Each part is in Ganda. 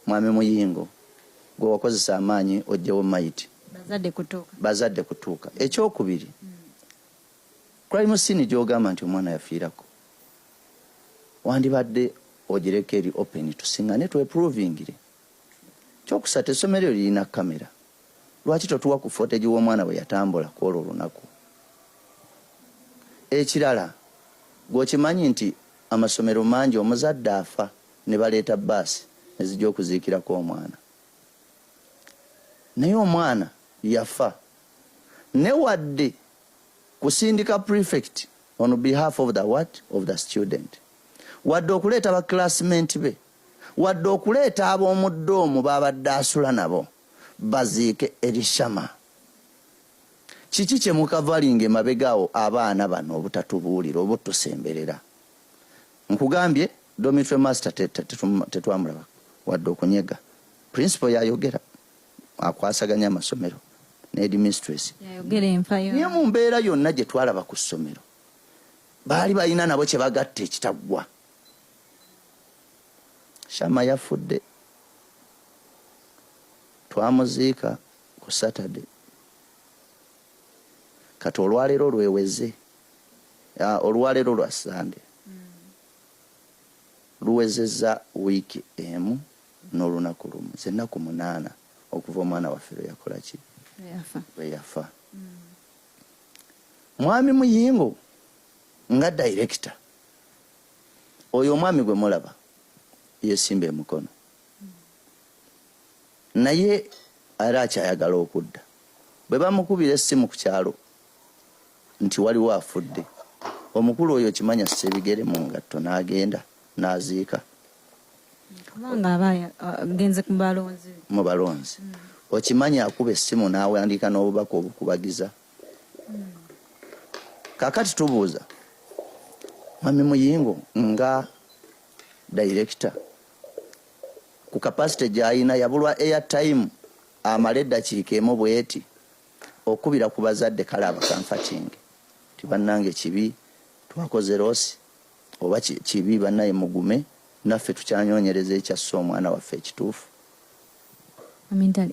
mwami Muyingo gwe wakozesa amaanyi ojjewo maiti bazadde kutuuka ekyokubiri crime scene gy'ogamba nti omwana yafiirako wandibadde ogireka eri open tusiŋŋane tweprovingire. Kyokusatu essomero lirina kamera, lwaki totuwa ku footage w'omwana bwe yatambula kwolwo olunaku? Ekirala gwokimanyi nti amasomero mangi omuzadde afa ne baleeta baasi nezijja okuziikirako omwana, naye omwana yafa newadde kusindika prefect on behalf of the what of the student, wadde okuleeta ba classmate be, wadde okuleeta ab'omuddoomu babadde asula nabo baziike erishama. Kiki kye mukavalinga emabegaawo abaana bano obutatubuulira obutusemberera? Nkugambye dormitory master tetwamulaba wadde okunyega. Principal yayogera akwasaganya amasomero ne headmistress yayogera enfayo niye mu mbeera yonna gye twalaba ku ssomero baali balina nabo kye bagatta ekitaggwa. Shama yafudde, twamuziika ku Saturday. Kati olwaleero lweweze, olwaleero lwa Sunday luwezezza wiiki emu n'olunaku lumu, z'ennaku 8 okuva omwana waffe lwe yakola ki lwe yafa. Mwami Muyingo nga director oyo omwami gwe mulaba yesimba emukono, naye era akyayagala okudda. Bwe bamukubira essimu ku kyalo nti waliwo afudde, omukulu oyo kimanya Ssebigere mu ngatto n'agenda n'aziika kubanga abaya genze mu balonzi. Okimanya akuba essimu n'awandiika n'obubaka obukubagiza. Kakati tubuuza Mwami Muyingo nga director ku capacity gy'alina yabulwa airtime amale eddakiika emu bweti okubira ku bazadde kale abakamfatinge tibannange kibi twakoze rosi oba kibi bannaye mugume naffe tukyanyonyereza ekyasse omwana waffe ekituufu.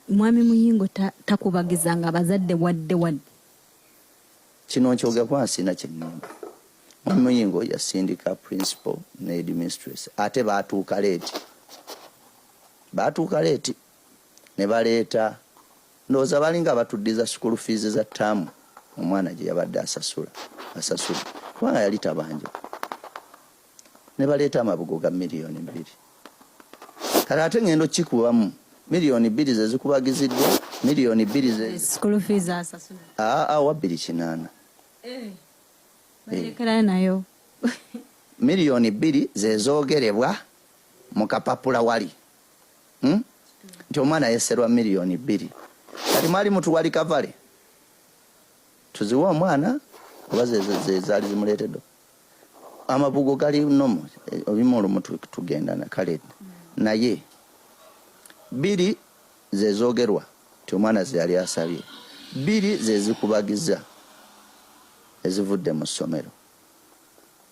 Mwami Muyingo takubagizanga abazadde wadde kino nkyogera kwansina kyennyumba. Mwami Muyingo yasindika principal ne headmistress ate baatuuka leeti ne baleeta ndowooza balinga batuddiza school fees za ttaamu omwana gye yabadde asasula kubanga yali tabanja, ne baleeta amabugo ga million 2. Kale ate ngendo kikubamu million 2 ze zikubagiziddwa, million 2 ze school fees asasula wa 2.8 balekera nayo million 2 ze zoogerebwa mu kapapula wali nti omwana yeserwa million 2. Kati mwali mutuwali kavale tuziwa omwana oba ze zaali zimuleetedde amabugo gali nomo obimu olumu tugenda na kale naye 2 ze zoogerwa nti omwana ze yali asabye, 2 ze zikubagiza ezivudde mu ssomero.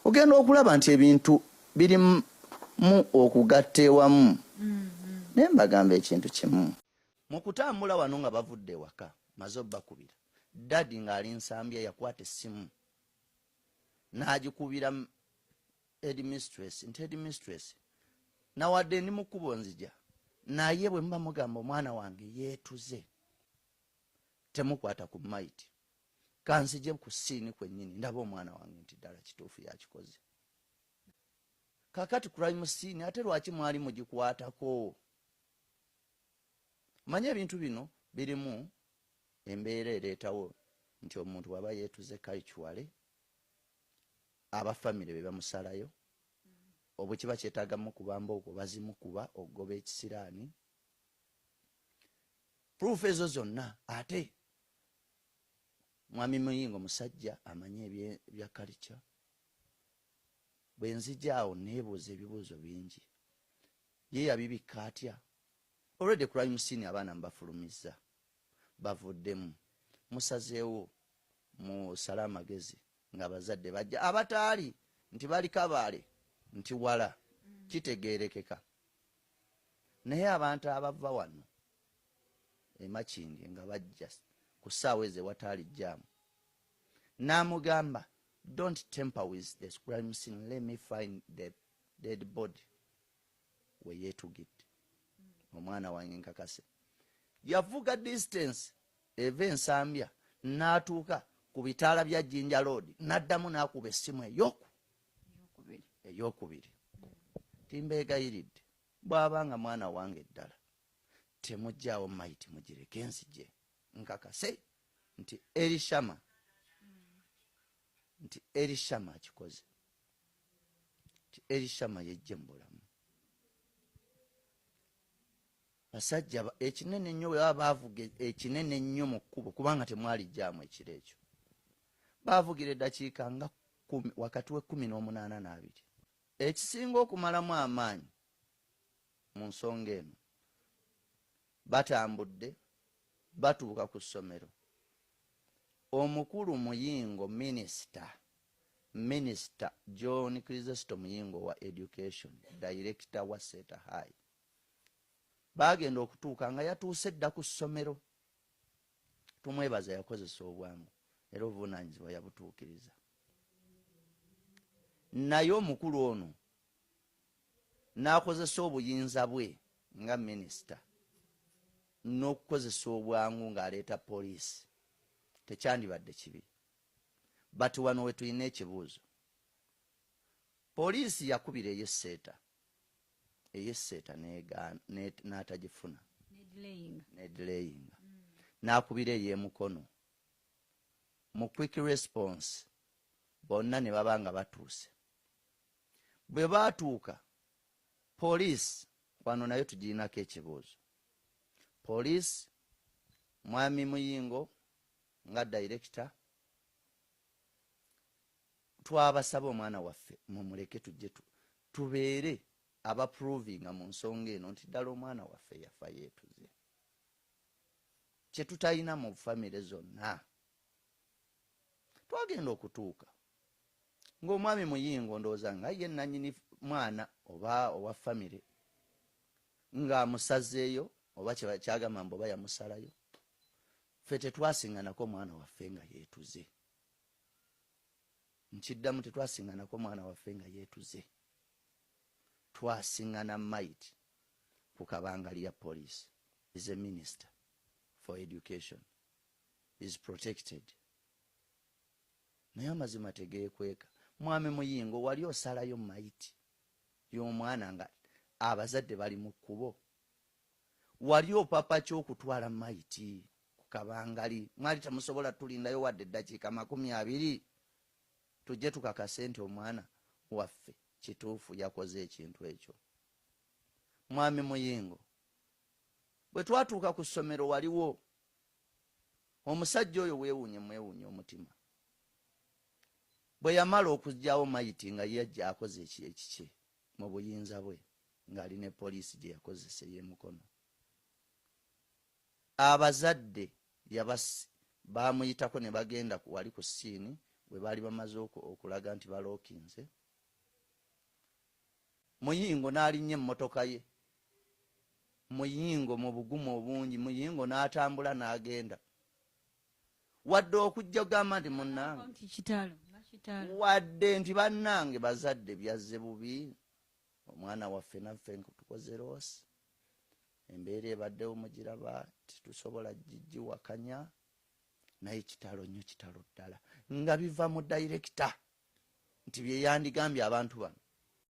Ogenda okulaba nti ebintu biri mu okugatta ewamu. Naye mbagamba ekintu kimu, mu kutambula wano nga bavudde ewaka maze obbakubira dadi ng'ali nsambya yakwata essimu n'agikubira headmistress nti headmistress nawadde ndi mu kkubo nzija naye bwe muba mugamba omwana wange yeetuze temukwata ku maiti kansije ku siini kwennyini ndaba omwana wange nti ddala kituufu yakikoze. Kakati crime scene ate lwaki mwali mugikwatako? Manya ebintu bino birimu embeera ereetawo nti omuntu waba yeetuze kaichwale abafamire be bamusalayo obwe kiba kyetaaga mukubamba okwo bazimukuba okugoba ekisiraani proof ezo zonna. Ate Mwami Muyingo musajja amanye ebya culture. Bwe nzijaawo neebuuza ebibuuzo bingi, ye yabibikka atya? Already crime scene abaana mbafulumizza bavuddemu, musazeewo musala amagezi ng'abazadde bajja abataali nti bali kabaale nti wala kitegeerekeka. naye abantu abava wano Makindye nga bajja ku ssaawa ezo ewataali jjaamu n'amugamba, don't tamper with the crime scene, let me find the dead body weyeetugidde. Omwana wange nkakase yavuga distance eva Ensambya n'atuuka ku bitaala bya Jinja Road n'addamu n'akuba essimu eyokubiri. Timbeegayiridde bw'abanga mwana wange ddala temujjaawo maiti mugireke enzije. Nkakase nti Elishama akikoze, nti Elishama yejje mu bulamu. Basajja ekinene nnyo bwe baba baavuga ekinene nnyo mu kkubo, kubanga temwali jjaamu ekiro ekyo, baavugira eddakiika nga wakati we 18 na 2. Ekisinga okumalamu amaanyi mu nsonga eno, batambudde batuuka ku ssomero. Omukulu Muyingo Minisita John Kristo Muyingo wa Education, Director wa Seta High, bagenda okutuuka nga yatuuse dda ku ssomero. Tumwebaza, yakozesa obwangu era obuvunaanyizibwa yabutuukiriza. Naye omukulu ono n'akozesa obuyinza bwe nga minisita n'okukozesa obwangu ng'aleeta poliisi. Tekyandibadde kibi. But wano we tulina ekibuuzo. Poliisi yakubira ey'esseeta n'atagifuna, n'edilayinga. N'akubira ey'emukono. Mu quick response bonna ne baba nga batuuse. Bwe baatuuka, poliisi wano nayo tugirinako ekibuuzo. Poliisi, Mwami Muyingo nga director, twabasaba omwana waffe mumuleke tujje tubeere abaprovinga mu nsonga eno nti ddala omwana waffe yafa yeetuze. Kye tutalina mu famire zonna. Twagenda okutuuka ng'omwami Muyingo ndowooza nga ye nannyini mwana oba owa famire ng'amusazeeyo oba kyagamba mbu oba yamusalayo. Ffe tetwasinganako mwana waffe nga yeetuze. Nkiddamu, tetwasinganako mwana waffe nga yeetuze. Twasingana maiti ku kabangali ya poliisi. Is a minister for education, is protected. Naye amazima tegeekweka. Mwami Muyingo, wali osalayo maiti y'omwana nga abazadde bali mu kkubo? Wali opapa ky'okutwala maiti ku kabangali? Mwali temusobola tulindayo wadde eddakiika 20 tujje tukakase nti omwana waffe kituufu yakoze ekintu ekyo? Mwami Muyingo, bwe twatuuka ku ssomero waliwo omusajja oyo mwewuunye omutima. Bwe yamala okugyawo maiti nga yajja akoze ekiki mu buyinza bwe ng'ali ne poliisi gye yakozesa ey'emukono. Abazadde baamuyitako ne bagenda wali ku ssiini bwe baali bamaze okulaga nti balookinze. Muyingo n'alinnya emmotoka ye. Muyingo mu bugumu obungi, Muyingo n'atambula n'agenda. Wadde okujja ogamba nti munnange, wadde nti bannange bazadde byazze bubi, omwana waffe naffe tukoze loosi, embeera ebaddewo mugiraba, titusobola gigiwakanya, naye kitalo nnyo, kitalo ddala, nga biva mu dayirekita nti bye yandigambye abantu bano